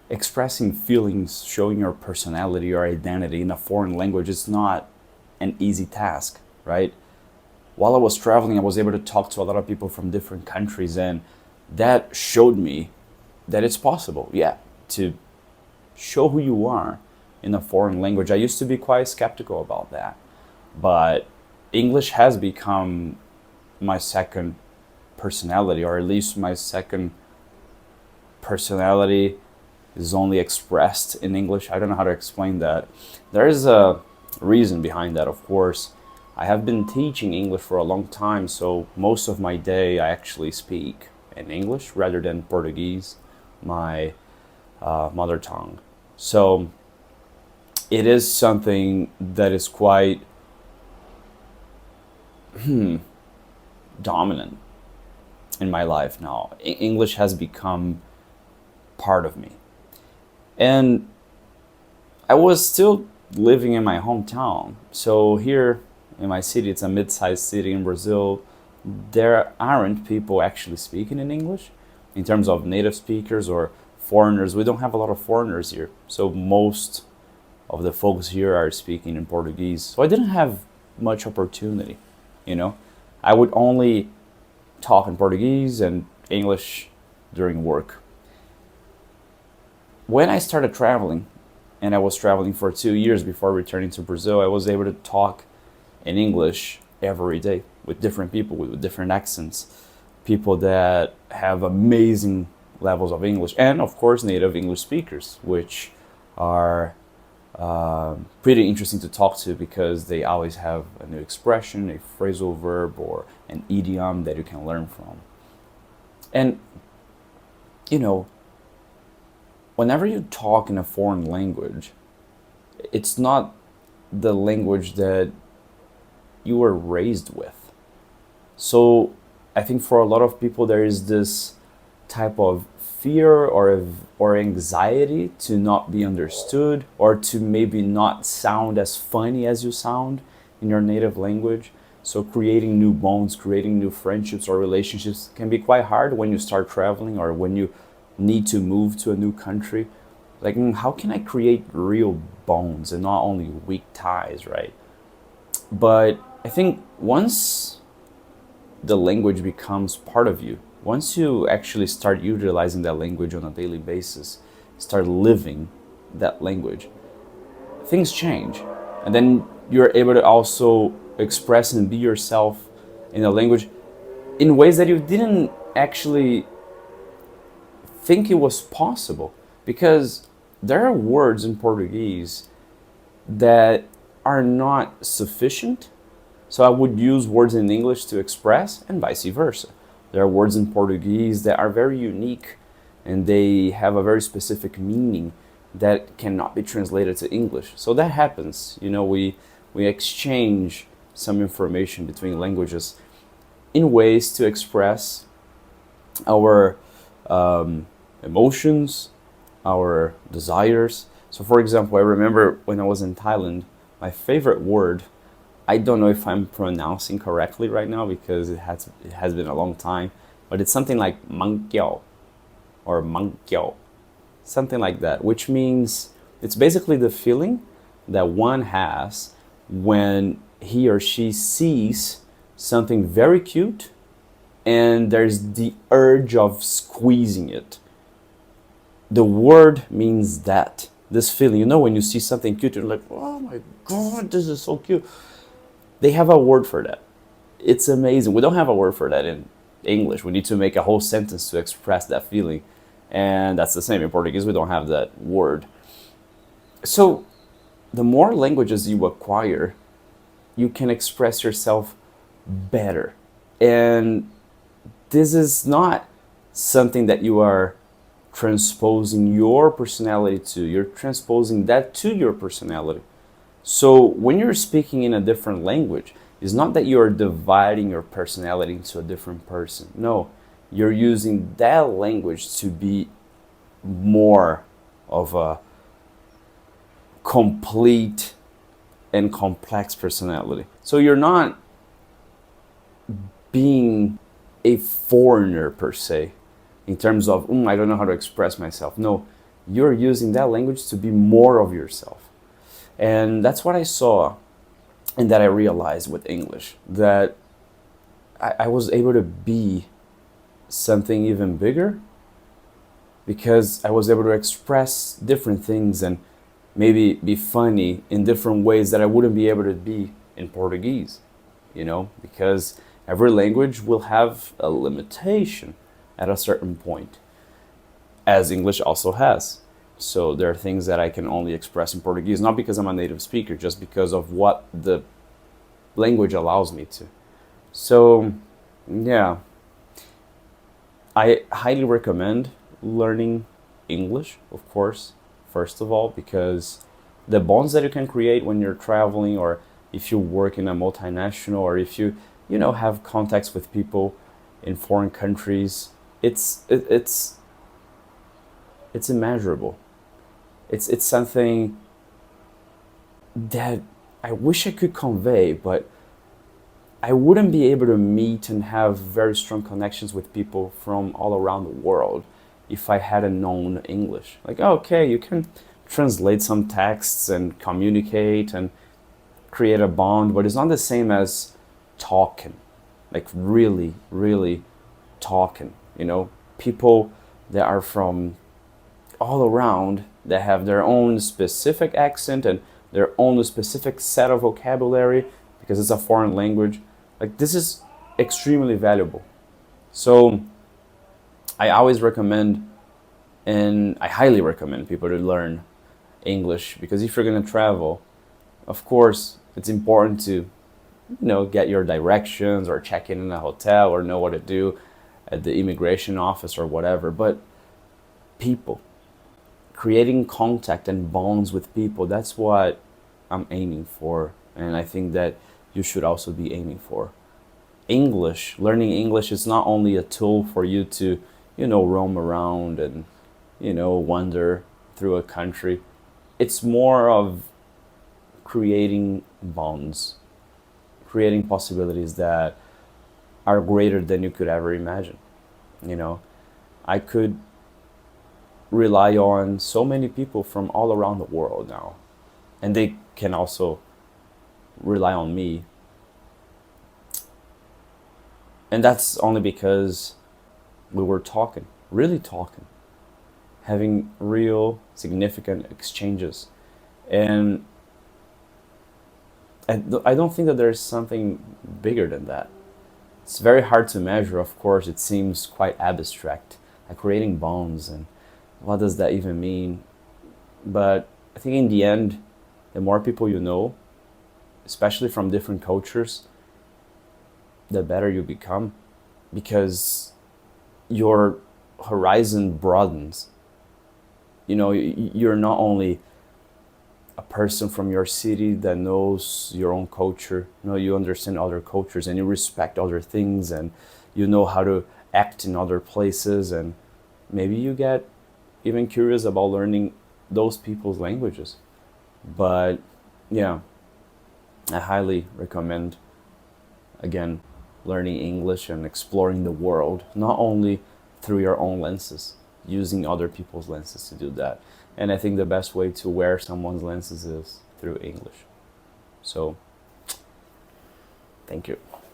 expressing feelings, showing your personality or identity in a foreign language is not an easy task, right? While I was traveling, I was able to talk to a lot of people from different countries, and that showed me that it's possible, yeah, to show who you are in a foreign language. I used to be quite skeptical about that, but English has become my second personality, or at least my second personality is only expressed in English. I don't know how to explain that. There is a reason behind that, of course. I have been teaching English for a long time, so most of my day I actually speak in English rather than Portuguese, my mother tongue. So it is something that is quite dominant in my life now. English has become part of me. And I was still living in my hometown. So here in my city, it's a mid-sized city in Brazil, there aren't people actually speaking in English in terms of native speakers or foreigners. We don't have a lot of foreigners here. So most of the folks here are speaking in Portuguese. So I didn't have much opportunity, you know. I would only talk in Portuguese and English during work. When I started traveling, and I was traveling for 2 years before returning to Brazil, I was able to talk in English every day with different people with different accents, people that have amazing levels of English, and of course, native English speakers, which are pretty interesting to talk to because they always have a new expression, a phrasal verb, or an idiom that you can learn from. And, you know, whenever you talk in a foreign language, it's not the language that you were raised with. So I think for a lot of people, there is this type of fear or anxiety to not be understood or to maybe not sound as funny as you sound in your native language. So creating new bonds, creating new friendships or relationships can be quite hard when you start traveling or when you need to move to a new country. Like, how can I create real bonds and not only weak ties, right? But I think once the language becomes part of you, once you actually start utilizing that language on a daily basis, start living that language, things change. And then you're able to also express and be yourself in a language in ways that you didn't actually think it was possible. Because there are words in Portuguese that are not sufficient. So I would use words in English to express and vice versa. There are words in Portuguese that are very unique and they have a very specific meaning that cannot be translated to English. So that happens. You know, we exchange some information between languages in ways to express our emotions, our desires. So for example, I remember when I was in Thailand, my favorite word, I don't know if I'm pronouncing correctly right now because it has been a long time, but it's something like mangkiao or mangkiao, something like that, which means it's basically the feeling that one has when he or she sees something very cute and there's the urge of squeezing it. The word means that. This feeling, you know, when you see something cute, you're like, oh my God, this is so cute. They have a word for that. It's amazing. We don't have a word for that in English. We need to make a whole sentence to express that feeling. And that's the same in Portuguese. We don't have that word. So the more languages you acquire, you can express yourself better. And this is not something that you are transposing your personality to. You're transposing that to your personality. So when you're speaking in a different language, it's not that you're dividing your personality into a different person. No, you're using that language to be more of a complete and complex personality. So you're not being a foreigner per se, in terms of, I don't know how to express myself. No, you're using that language to be more of yourself. And that's what I saw and that I realized with English, that I was able to be something even bigger because I was able to express different things and maybe be funny in different ways that I wouldn't be able to be in Portuguese, because every language will have a limitation at a certain point, as English also has. So there are things that I can only express in Portuguese, not because I'm a native speaker, just because of what the language allows me to. So, yeah, I highly recommend learning English, of course, first of all, because the bonds that you can create when you're traveling, or if you work in a multinational, or if you have contacts with people in foreign countries, it's immeasurable. It's something that I wish I could convey, but I wouldn't be able to meet and have very strong connections with people from all around the world if I hadn't known English. Like, okay, you can translate some texts and communicate and create a bond, but it's not the same as talking, like really, really talking. People that are from all around that have their own specific accent and their own specific set of vocabulary because it's a foreign language. Like, this is extremely valuable. So I always recommend, and I highly recommend people to learn English, because if you're going to travel, of course, it's important to get your directions or check in a hotel or know what to do at the immigration office or whatever. But people, creating contact and bonds with people, that's what I'm aiming for. And I think that you should also be aiming for. Learning English is not only a tool for you to, roam around and, wander through a country. It's more of creating bonds, creating possibilities that are greater than you could ever imagine. I could rely on so many people from all around the world now, and they can also rely on me. And that's only because we were talking, really talking, having real significant exchanges. And I don't think that there's something bigger than that. It's very hard to measure, of course. It seems quite abstract, like creating bonds, and what does that even mean? But I think in the end, the more people you know, especially from different cultures, the better you become, because your horizon broadens. You're not only a person from your city that knows your own culture. You understand other cultures and you respect other things, and you know how to act in other places, and maybe you get even curious about learning those people's languages. But yeah, I highly recommend, again, learning English and exploring the world, not only through your own lenses, using other people's lenses to do that. And I think the best way to wear someone's lenses is through English. So, thank you.